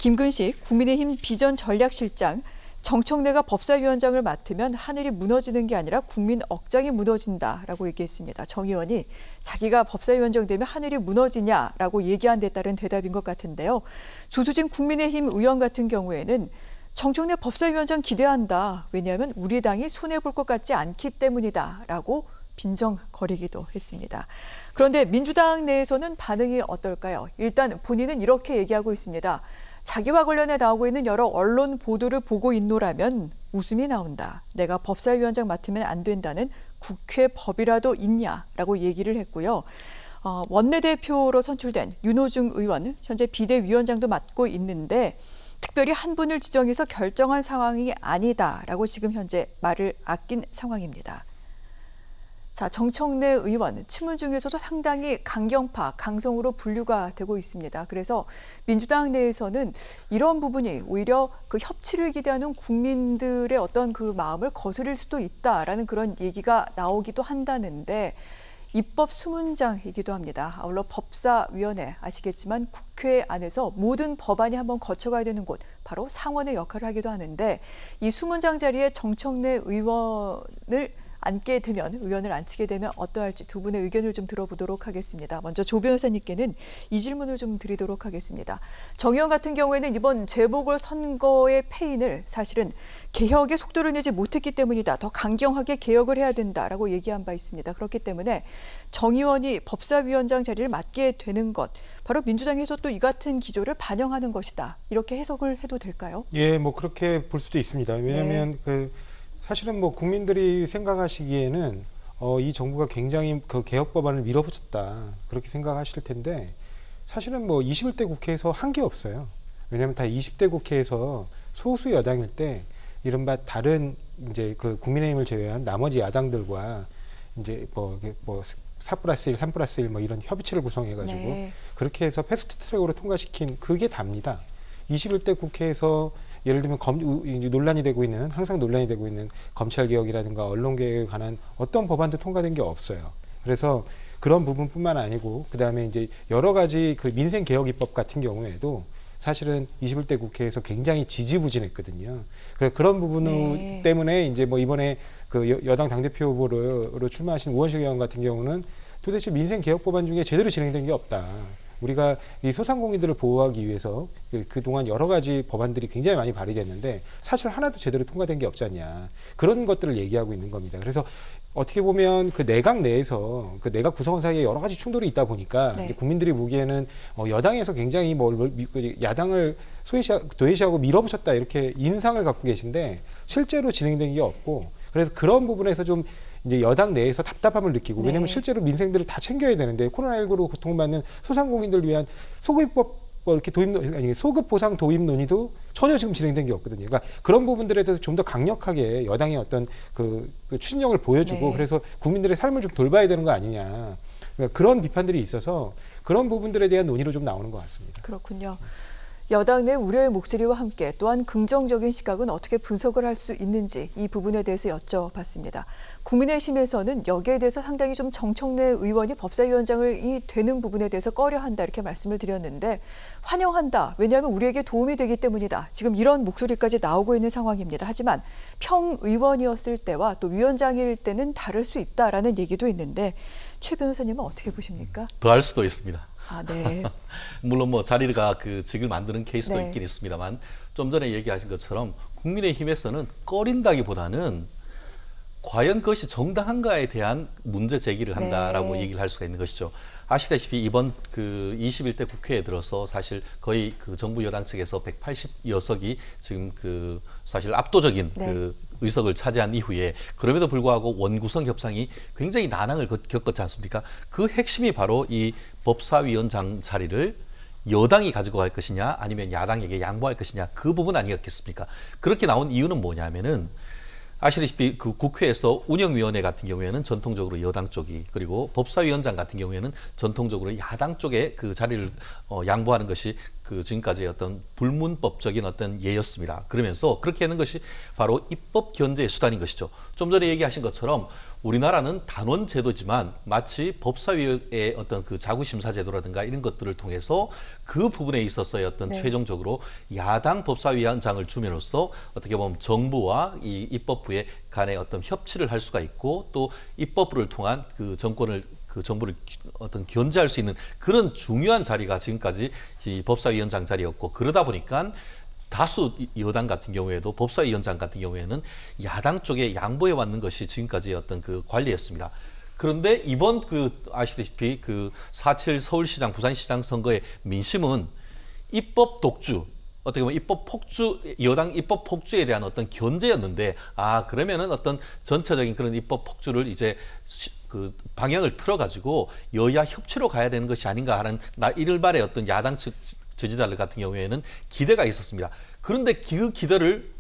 김근식 국민의힘 비전전략실장, 정청래가 법사위원장을 맡으면 하늘이 무너지는 게 아니라 국민 억장이 무너진다라고 얘기했습니다. 정 의원이 자기가 법사위원장 되면 하늘이 무너지냐라고 얘기한 데 따른 대답인 것 같은데요. 조수진 국민의힘 의원 같은 경우에는 정청래 법사위원장 기대한다. 왜냐하면 우리 당이 손해볼 것 같지 않기 때문이다라고 빈정거리기도 했습니다. 그런데 민주당 내에서는 반응이 어떨까요? 일단 본인은 이렇게 얘기하고 있습니다. 자기와 관련해 나오고 있는 여러 언론 보도를 보고 있노라면 웃음이 나온다. 내가 법사위원장 맡으면 안 된다는 국회 법이라도 있냐라고 얘기를 했고요. 원내대표로 선출된 윤호중 의원, 현재 비대위원장도 맡고 있는데 특별히 한 분을 지정해서 결정한 상황이 아니다라고 지금 현재 말을 아낀 상황입니다. 자, 정청래 의원, 친문 중에서도 상당히 강경파, 강성으로 분류가 되고 있습니다. 그래서 민주당 내에서는 이런 부분이 오히려 그 협치를 기대하는 국민들의 어떤 그 마음을 거스릴 수도 있다라는 그런 얘기가 나오기도 한다는데 입법 수문장이기도 합니다. 아울러 법사위원회, 아시겠지만 국회 안에서 모든 법안이 한번 거쳐가야 되는 곳, 바로 상원의 역할을 하기도 하는데 이 수문장 자리에 정청래 의원을 의원을 앉히게 되면 어떠할지 두 분의 의견을 좀 들어보도록 하겠습니다. 먼저 조 변호사님께는 이 질문을 좀 드리도록 하겠습니다. 정 의원 같은 경우에는 이번 재보궐선거의 패인을 사실은 개혁의 속도를 내지 못했기 때문이다. 더 강경하게 개혁을 해야 된다라고 얘기한 바 있습니다. 그렇기 때문에 정 의원이 법사위원장 자리를 맡게 되는 것, 바로 민주당에서 또 이 같은 기조를 반영하는 것이다. 이렇게 해석을 해도 될까요? 예, 뭐 그렇게 볼 수도 있습니다. 왜냐하면 사실은 뭐 국민들이 생각하시기에는 이 정부가 굉장히 그 개혁 법안을 밀어붙였다 그렇게 생각하실 텐데 사실은 뭐 21대 국회에서 한 게 없어요. 왜냐하면 다 20대 국회에서 소수 여당일 때 이른바 다른 이제 그 국민의힘을 제외한 나머지 야당들과 이제 뭐 4+1, 3+1 뭐 이런 협의체를 구성해가지고 그렇게 해서 패스트 트랙으로 통과시킨 그게 답니다. 21대 국회에서 예를 들면 항상 논란이 되고 있는 검찰개혁이라든가 언론개혁에 관한 어떤 법안도 통과된 게 없어요. 그래서 그런 부분뿐만 아니고 그다음에 이제 여러 가지 그 민생개혁입법 같은 경우에도 사실은 21대 국회에서 굉장히 지지부진했거든요. 그런 부분 때문에 이제 뭐 이번에 그 여당 당대표 후보로 출마하신 우원식 의원 같은 경우는 도대체 민생개혁법안 중에 제대로 진행된 게 없다. 우리가 이 소상공인들을 보호하기 위해서 그동안 여러 가지 법안들이 굉장히 많이 발의됐는데 사실 하나도 제대로 통과된 게 없지 않냐. 그런 것들을 얘기하고 있는 겁니다. 그래서 어떻게 보면 그 내각 내에서 그 내각 구성원 사이에 여러 가지 충돌이 있다 보니까 이제 국민들이 보기에는 여당에서 굉장히 야당을 도외시하고 밀어붙였다 이렇게 인상을 갖고 계신데 실제로 진행된 게 없고 그래서 그런 부분에서 좀 이제 여당 내에서 답답함을 느끼고 왜냐하면 실제로 민생들을 다 챙겨야 되는데 코로나19로 고통받는 소상공인들을 위한 소급법 이렇게 소급 보상 도입 논의도 전혀 지금 진행된 게 없거든요. 그러니까 그런 부분들에 대해서 좀 더 강력하게 여당의 어떤 그 추진력을 보여주고 그래서 국민들의 삶을 좀 돌봐야 되는 거 아니냐. 그러니까 그런 비판들이 있어서 그런 부분들에 대한 논의로 좀 나오는 것 같습니다. 그렇군요. 여당 내 우려의 목소리와 함께 또한 긍정적인 시각은 어떻게 분석을 할 수 있는지 이 부분에 대해서 여쭤봤습니다. 국민의힘에서는 여기에 대해서 상당히 좀 정청래 의원이 법사위원장이 되는 부분에 대해서 꺼려한다 이렇게 말씀을 드렸는데 환영한다. 왜냐하면 우리에게 도움이 되기 때문이다. 지금 이런 목소리까지 나오고 있는 상황입니다. 하지만 평의원이었을 때와 또 위원장일 때는 다를 수 있다라는 얘기도 있는데 최 변호사님은 어떻게 보십니까? 더할 수도 있습니다. 네. 물론 뭐 자리가 그 직을 만드는 케이스도 있긴 있습니다만 좀 전에 얘기하신 것처럼 국민의힘에서는 꺼린다기보다는 과연 그것이 정당한가에 대한 문제 제기를 한다라고 얘기를 할 수가 있는 것이죠. 아시다시피 이번 그 21대 국회에 들어서 사실 거의 그 정부 여당 측에서 180여 석이 지금 그 사실 압도적인 그 의석을 차지한 이후에 그럼에도 불구하고 원구성 협상이 굉장히 난항을 겪었지 않습니까? 그 핵심이 바로 이 법사위원장 자리를 여당이 가지고 갈 것이냐 아니면 야당에게 양보할 것이냐 그 부분 아니었겠습니까? 그렇게 나온 이유는 뭐냐면은 아시다시피 그 국회에서 운영위원회 같은 경우에는 전통적으로 여당 쪽이 그리고 법사위원장 같은 경우에는 전통적으로 야당 쪽에 그 자리를 양보하는 것이 그 지금까지의 어떤 불문법적인 어떤 예였습니다. 그러면서 그렇게 하는 것이 바로 입법 견제의 수단인 것이죠. 좀 전에 얘기하신 것처럼 우리나라는 단원 제도지만 마치 법사위의 어떤 그 자구심사 제도라든가 이런 것들을 통해서 그 부분에 있어서의 어떤 네. 최종적으로 야당 법사위원장을 줌으로써 어떻게 보면 정부와 이 입법부의 간의 어떤 협치를 할 수가 있고 또 입법부를 통한 그 정권을 그 정부를 어떤 견제할 수 있는 그런 중요한 자리가 지금까지 이 법사위원장 자리였고 그러다 보니까 다수 여당 같은 경우에도 법사위원장 같은 경우에는 야당 쪽에 양보해 왔는 것이 지금까지의 어떤 그 관리였습니다. 그런데 이번 그 아시다시피 그 4.7 서울시장, 부산시장 선거의 민심은 입법 독주, 어떻게 보면 입법 폭주, 여당 입법 폭주에 대한 어떤 견제였는데, 그러면은 어떤 전체적인 그런 입법 폭주를 이제 그 방향을 틀어가지고 여야 협치로 가야 되는 것이 아닌가 하는 일발의 어떤 야당 측 지지자들 같은 경우에는 기대가 있었습니다. 그런데 그 기대를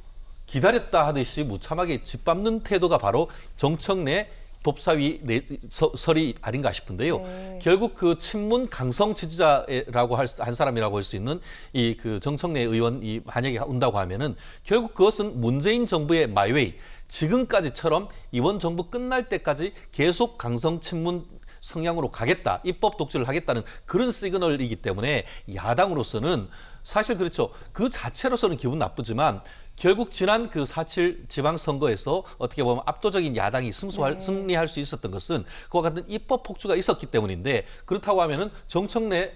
기다렸다 하듯이 무참하게 짓밟는 태도가 바로 정청래 법사위 설이 아닌가 싶은데요. 네. 결국 그 친문 강성 지지자라고 한 사람이라고 할 수 있는 이 그 정청래 의원이 만약에 온다고 하면은 결국 그것은 문재인 정부의 마이웨이, 지금까지처럼 이번 정부 끝날 때까지 계속 강성 친문 성향으로 가겠다, 입법 독주를 하겠다는 그런 시그널이기 때문에 야당으로서는 사실 그렇죠. 그 자체로서는 기분 나쁘지만 결국 지난 그 4.7 지방선거에서 어떻게 보면 압도적인 야당이 승리할 수 있었던 것은 그와 같은 입법 폭주가 있었기 때문인데, 그렇다고 하면은 정청래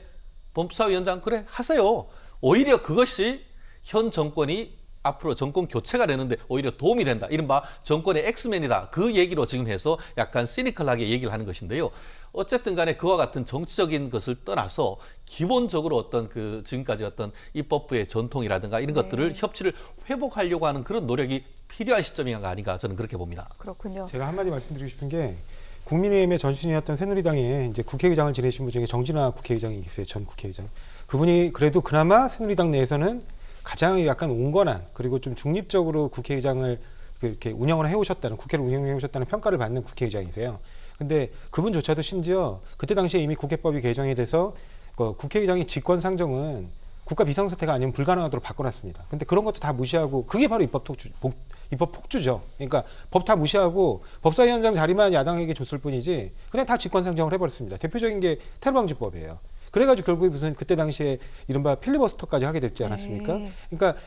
법사위원장 그래 하세요. 오히려 그것이 현 정권이 앞으로 정권 교체가 되는데 오히려 도움이 된다. 이른바 정권의 엑스맨이다. 그 얘기로 지금 해서 약간 시니컬하게 얘기를 하는 것인데요. 어쨌든 간에 그와 같은 정치적인 것을 떠나서 기본적으로 어떤 그 지금까지 어떤 입법부의 전통이라든가 이런 것들을 협치를 회복하려고 하는 그런 노력이 필요한 시점이 아닌가 저는 그렇게 봅니다. 그렇군요. 제가 한마디 말씀드리고 싶은 게 국민의힘의 전신이었던 새누리당에 이제 국회의장을 지내신 분 중에 정진화 국회의장이 계세요. 전 국회의장. 그분이 그래도 그나마 새누리당 내에서는 가장 약간 온건한 그리고 좀 중립적으로 국회의장을 이렇게 운영을 해오셨다는, 국회를 운영해오셨다는 평가를 받는 국회의장이세요. 근데 그분조차도 심지어 그때 당시에 이미 국회법이 개정이 돼서 국회의장의 직권 상정은 국가 비상사태가 아니면 불가능하도록 바꿔놨습니다. 근데 그런 것도 다 무시하고, 그게 바로 입법 폭주죠. 그러니까 법 다 무시하고 법사위원장 자리만 야당에게 줬을 뿐이지 그냥 다 직권 상정을 해버렸습니다. 대표적인 게 테러방지법이에요. 그래가지고 결국에 무슨 그때 당시에 이른바 필리버스터까지 하게 됐지 않았습니까? 네. 그러니까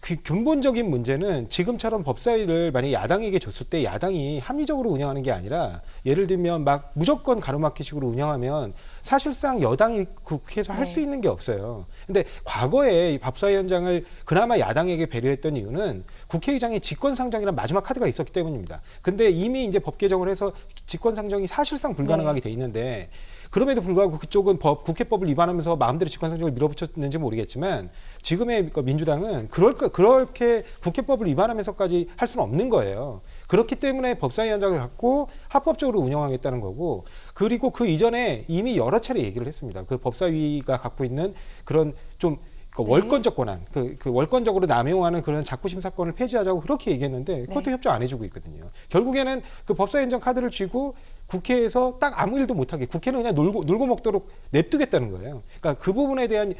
그 근본적인 문제는 지금처럼 법사위를 만약에 야당에게 줬을 때 야당이 합리적으로 운영하는 게 아니라, 예를 들면 막 무조건 가로막기식으로 운영하면 사실상 여당이 국회에서 할 수 있는 게 없어요. 근데 과거에 이 법사위원장을 그나마 야당에게 배려했던 이유는 국회의장의 직권상정이라는 마지막 카드가 있었기 때문입니다. 근데 이미 이제 법 개정을 해서 직권상정이 사실상 불가능하게 돼 있는데, 그럼에도 불구하고 그쪽은 국회법을 위반하면서 마음대로 직권상정을 밀어붙였는지 모르겠지만 지금의 민주당은 그렇게 국회법을 위반하면서까지 할 수는 없는 거예요. 그렇기 때문에 법사위원장을 갖고 합법적으로 운영하겠다는 거고, 그리고 그 이전에 이미 여러 차례 얘기를 했습니다. 그 법사위가 갖고 있는 그런 좀 월권적 권한, 그 월권적으로 남용하는 그런 자꾸심 사건을 폐지하자고 그렇게 얘기했는데 그것도 협조 안 해주고 있거든요. 결국에는 그 법사위원장 카드를 쥐고 국회에서 딱 아무 일도 못하게, 국회는 그냥 놀고 먹도록 냅두겠다는 거예요. 그러니까 그 부분에 대한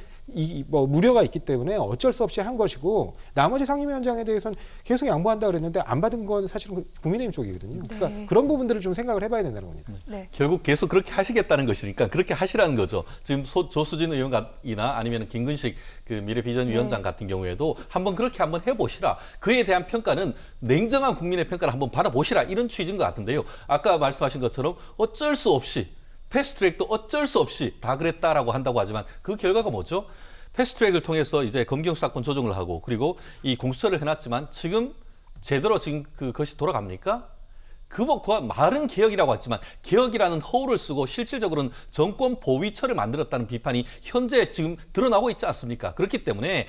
무료가 있기 때문에 어쩔 수 없이 한 것이고, 나머지 상임위원장에 대해서는 계속 양보한다 그랬는데 안 받은 건 사실은 국민의힘 쪽이거든요. 그러니까 그런 부분들을 좀 생각을 해봐야 된다는 겁니다. 네. 결국 계속 그렇게 하시겠다는 것이니까 그렇게 하시라는 거죠. 지금 조수진 의원이나 아니면 김근식 그 미래비전위원장 같은 경우에도 한번 그렇게 한번 해보시라. 그에 대한 평가는 냉정한 국민의 평가를 한번 받아보시라. 이런 취지인 것 같은데요. 아까 말씀하신 것처럼 어쩔 수 없이 패스트트랙도 어쩔 수 없이 다 그랬다라고 한다고 하지만 그 결과가 뭐죠? 패스트트랙을 통해서 이제 검경수사권 조정을 하고 그리고 이 공수처를 해놨지만 지금 제대로 지금 그것이 돌아갑니까? 그와 말은 개혁이라고 했지만 개혁이라는 허울을 쓰고 실질적으로는 정권 보위처를 만들었다는 비판이 현재 지금 드러나고 있지 않습니까? 그렇기 때문에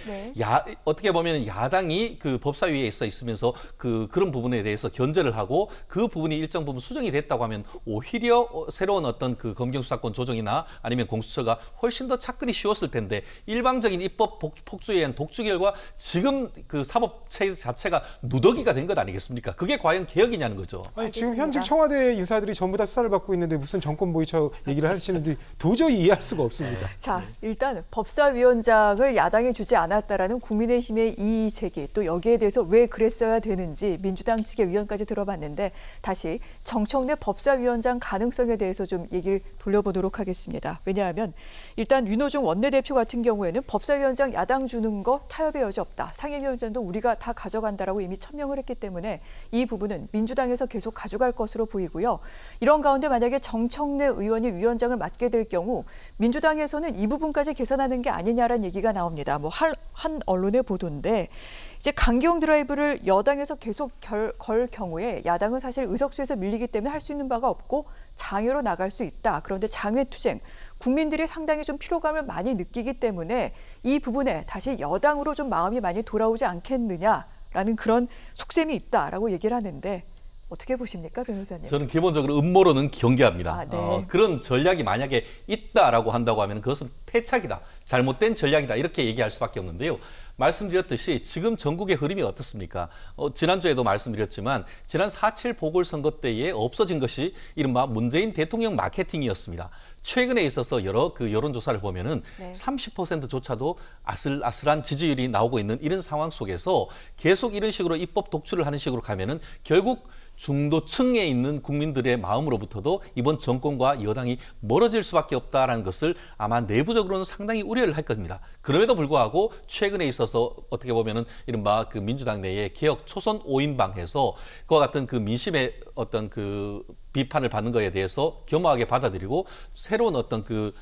어떻게 보면 야당이 그 법사위에 있으면서 그런 부분에 대해서 견제를 하고 그 부분이 일정 부분 수정이 됐다고 하면 오히려 새로운 어떤 그 검경수사권 조정이나 아니면 공수처가 훨씬 더 접근이 쉬웠을 텐데, 일방적인 입법 폭주에 의한 독주 결과 지금 그 사법체 자체가 누더기가 된 것 아니겠습니까? 그게 과연 개혁이냐는 거죠. 아니, 지금 알겠습니다. 현직 청와대 인사들이 전부 다 수사를 받고 있는데 무슨 정권 보이처 얘기를 하시는지 도저히 이해할 수가 없습니다. 자, 일단 법사위원장을 야당이 주지 않았다라는 국민의힘의 이의 제기, 또 여기에 대해서 왜 그랬어야 되는지 민주당 측의 의견까지 들어봤는데 다시 정청래 법사위원장 가능성에 대해서 좀 얘기를 돌려보도록 하겠습니다. 왜냐하면 일단 윤호중 원내대표 같은 경우에는 법사위원장 야당 주는 거 타협의 여지 없다. 상임위원장도 우리가 다 가져간다라고 이미 천명을 했기 때문에 이 부분은 민주당에서 계속 가져갈 것으로 보이고요. 이런 가운데 만약에 정청래 의원이 위원장을 맡게 될 경우 민주당에서는 이 부분까지 계산하는 게 아니냐라는 얘기가 나옵니다. 뭐 한 언론의 보도인데 이제 강경 드라이브를 여당에서 계속 걸 경우에 야당은 사실 의석수에서 밀리기 때문에 할 수 있는 바가 없고 장외로 나갈 수 있다. 그런데 장외 투쟁, 국민들이 상당히 좀 피로감을 많이 느끼기 때문에 이 부분에 다시 여당으로 좀 마음이 많이 돌아오지 않겠느냐라는 그런 속셈이 있다라고 얘기를 하는데 어떻게 보십니까, 변호사님? 저는 기본적으로 음모론은 경계합니다. 아, 네. 그런 전략이 만약에 있다라고 한다고 하면 그것은 패착이다, 잘못된 전략이다 이렇게 얘기할 수밖에 없는데요. 말씀드렸듯이 지금 전국의 흐름이 어떻습니까? 지난주에도 말씀드렸지만 지난 4.7 보궐선거 때에 없어진 것이 이른바 문재인 대통령 마케팅이었습니다. 최근에 있어서 여러 그 여론조사를 보면은 네. 30%조차도 아슬아슬한 지지율이 나오고 있는 이런 상황 속에서 계속 이런 식으로 입법 독출을 하는 식으로 가면은 결국 중도층에 있는 국민들의 마음으로부터도 이번 정권과 여당이 멀어질 수밖에 없다라는 것을 아마 내부적으로는 상당히 우려를 할 겁니다. 그럼에도 불구하고 최근에 있어서 어떻게 보면은 이른바 그 민주당 내에 개혁 초선 5인방에서 그와 같은 그 민심의 어떤 그 비판을 받는 것에 대해서 겸허하게 받아들이고 새로운 어떤 그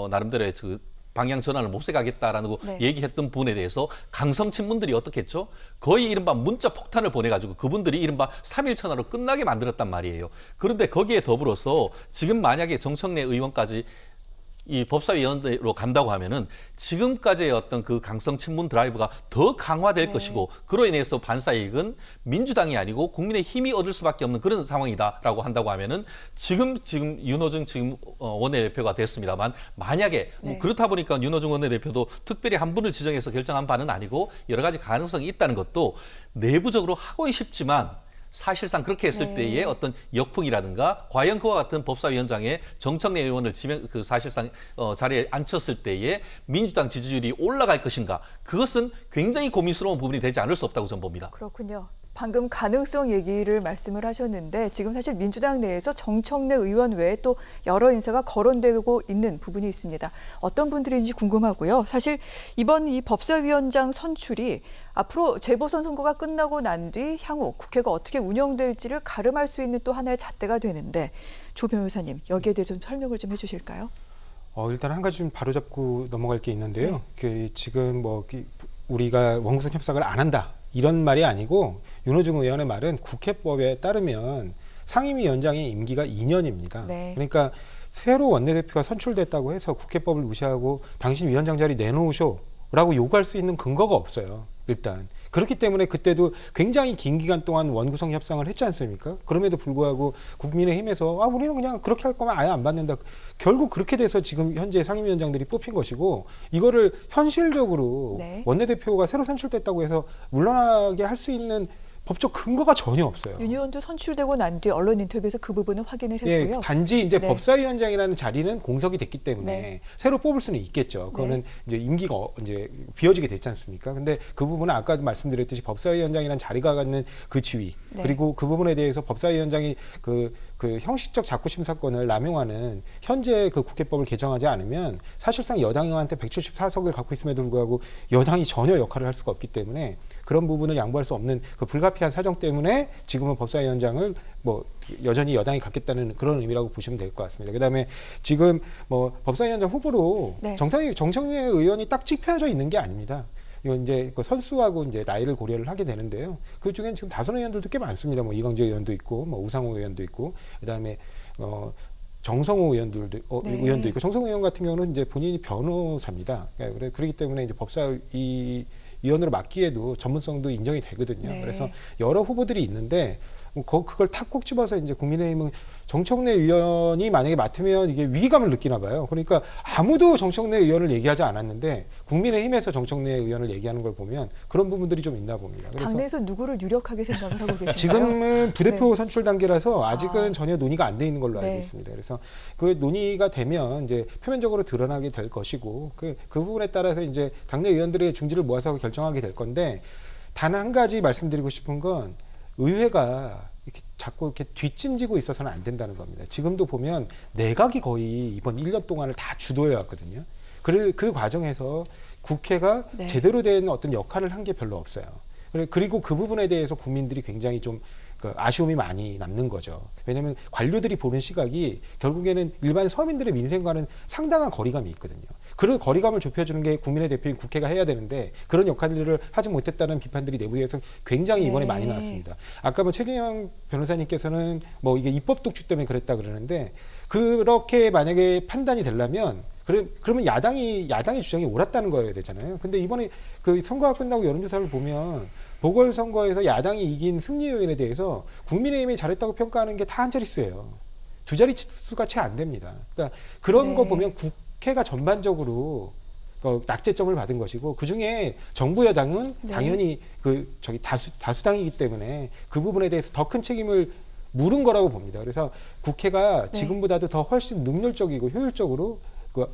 나름대로의 그 방향 전환을 모색하겠다라는 거 네. 얘기했던 분에 대해서 강성 친문들이 어떻게 했죠? 거의 이른바 문자 폭탄을 보내가지고 그분들이 이른바 3일 천하로 끝나게 만들었단 말이에요. 그런데 거기에 더불어서 지금 만약에 정청래 의원까지 이 법사위원회로 간다고 하면은 지금까지의 어떤 그 강성 친문 드라이브가 더 강화될 것이고 그로 인해서 반사이익은 민주당이 아니고 국민의힘이 얻을 수밖에 없는 그런 상황이다라고 한다고 하면은 지금 윤호중 지금 원내대표가 됐습니다만 만약에 뭐 그렇다 보니까 윤호중 원내대표도 특별히 한 분을 지정해서 결정한 바는 아니고 여러 가지 가능성이 있다는 것도 내부적으로 하고는 싶지만 사실상 그렇게 했을 때의 어떤 역풍이라든가 과연 그와 같은 법사위원장의 정청래 의원을 사실상 자리에 앉혔을 때에 민주당 지지율이 올라갈 것인가, 그것은 굉장히 고민스러운 부분이 되지 않을 수 없다고 저는 봅니다. 그렇군요. 방금 가능성 얘기를 말씀을 하셨는데 지금 사실 민주당 내에서 정청래 의원 외에 또 여러 인사가 거론되고 있는 부분이 있습니다. 어떤 분들인지 궁금하고요. 사실 이번 이 법사위원장 선출이 앞으로 재보선 선거가 끝나고 난 뒤 향후 국회가 어떻게 운영될지를 가름할 수 있는 또 하나의 잣대가 되는데 조 변호사님 여기에 대해서 좀 설명을 좀 해주실까요? 일단 한 가지 좀 바로잡고 넘어갈 게 있는데요. 지금 우리가 원구성 협상을 안 한다 이런 말이 아니고 윤호중 의원의 말은 국회법에 따르면 상임위원장의 임기가 2년입니다. 네. 그러니까 새로 원내대표가 선출됐다고 해서 국회법을 무시하고 당신 위원장 자리 내놓으쇼라고 요구할 수 있는 근거가 없어요. 일단 그렇기 때문에 그때도 굉장히 긴 기간 동안 원구성 협상을 했지 않습니까? 그럼에도 불구하고 국민의힘에서 우리는 그냥 그렇게 할 거면 아예 안 받는다. 결국 그렇게 돼서 지금 현재 상임위원장들이 뽑힌 것이고 이거를 현실적으로 원내대표가 새로 선출됐다고 해서 물러나게 할 수 있는 법적 근거가 전혀 없어요. 윤 의원도 선출되고 난 뒤 언론 인터뷰에서 그 부분은 확인을 했고요. 단지 이제 법사위원장이라는 자리는 공석이 됐기 때문에 새로 뽑을 수는 있겠죠. 그거는 이제 임기가 이제 비워지게 됐지 않습니까? 근데 그 부분은 아까도 말씀드렸듯이 법사위원장이라는 자리가 갖는 그 지위 그리고 그 부분에 대해서 법사위원장이 그 형식적 자구심사권을 남용하는 현재 그 국회법을 개정하지 않으면 사실상 여당한테 174석을 갖고 있음에도 불구하고 여당이 전혀 역할을 할 수가 없기 때문에 그런 부분을 양보할 수 없는 그 불가피한 사정 때문에 지금은 법사위원장을 여전히 여당이 갖겠다는 그런 의미라고 보시면 될 것 같습니다. 그다음에 지금 법사위원장 후보로 정청래 의원이 딱 찍혀져 있는 게 아닙니다. 이건 이제 선수하고 이제 나이를 고려를 하게 되는데요. 그 중엔 지금 다선 의원들도 꽤 많습니다. 이광재 의원도 있고, 우상호 의원도 있고, 그다음에 정성호 의원도 있고, 정성호 의원 같은 경우는 이제 본인이 변호사입니다. 그렇기 때문에 이제 법사위 위원으로 맡기에도 전문성도 인정이 되거든요. 그래서 여러 후보들이 있는데 그걸 탁 꼭 집어서 이제 국민의힘은 정청래 의원이 만약에 맡으면 이게 위기감을 느끼나 봐요. 그러니까 아무도 정청래 의원을 얘기하지 않았는데 국민의힘에서 정청래 의원을 얘기하는 걸 보면 그런 부분들이 좀 있나 봅니다. 그래서 당내에서 누구를 유력하게 생각을 하고 계신가요? 지금은 부대표 네. 선출 단계라서 아직은 아. 전혀 논의가 안 돼 있는 걸로 알고 네. 있습니다. 그래서 그 논의가 되면 이제 표면적으로 드러나게 될 것이고 그 부분에 따라서 이제 당내 의원들의 중지를 모아서 결정하게 될 건데 단 한 가지 말씀드리고 싶은 건 의회가 이렇게 자꾸 이렇게 뒷짐지고 있어서는 안 된다는 겁니다. 지금도 보면 내각이 거의 이번 1년 동안을 다 주도해 왔거든요. 그 과정에서 국회가 네. 제대로 된 어떤 역할을 한 게 별로 없어요. 그리고 그 부분에 대해서 국민들이 굉장히 좀 아쉬움이 많이 남는 거죠. 왜냐하면 관료들이 보는 시각이 결국에는 일반 서민들의 민생과는 상당한 거리감이 있거든요. 그런 거리감을 좁혀주는 게 국민의 대표인 국회가 해야 되는데 그런 역할들을 하지 못했다는 비판들이 내부에서 굉장히 이번에 네. 많이 나왔습니다. 아까 뭐 최진영 변호사님께서는 뭐 이게 입법 독주 때문에 그랬다 그러는데 그렇게 만약에 판단이 되려면 그러면 야당의 주장이 옳았다는 거여야 되잖아요. 근데 이번에 그 선거가 끝나고 여론조사를 보면 보궐선거에서 야당이 이긴 승리 요인에 대해서 국민의힘이 잘했다고 평가하는 게 다 한 자릿수예요. 두 자릿수가 채 안 됩니다. 그러니까 그런 네. 거 보면 국회가 전반적으로 낙제점을 받은 것이고 그 중에 정부 여당은 네. 당연히 다수당이기 때문에 그 부분에 대해서 더 큰 책임을 물은 거라고 봅니다. 그래서 국회가 네. 지금보다도 더 훨씬 능률적이고 효율적으로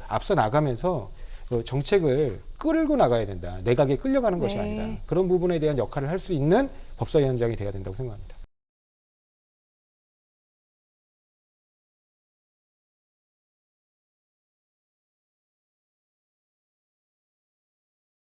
앞서 나가면서 정책을 끌고 나가야 된다. 내각에 끌려가는 것이 네. 아니라 그런 부분에 대한 역할을 할 수 있는 법사위원장이 돼야 된다고 생각합니다.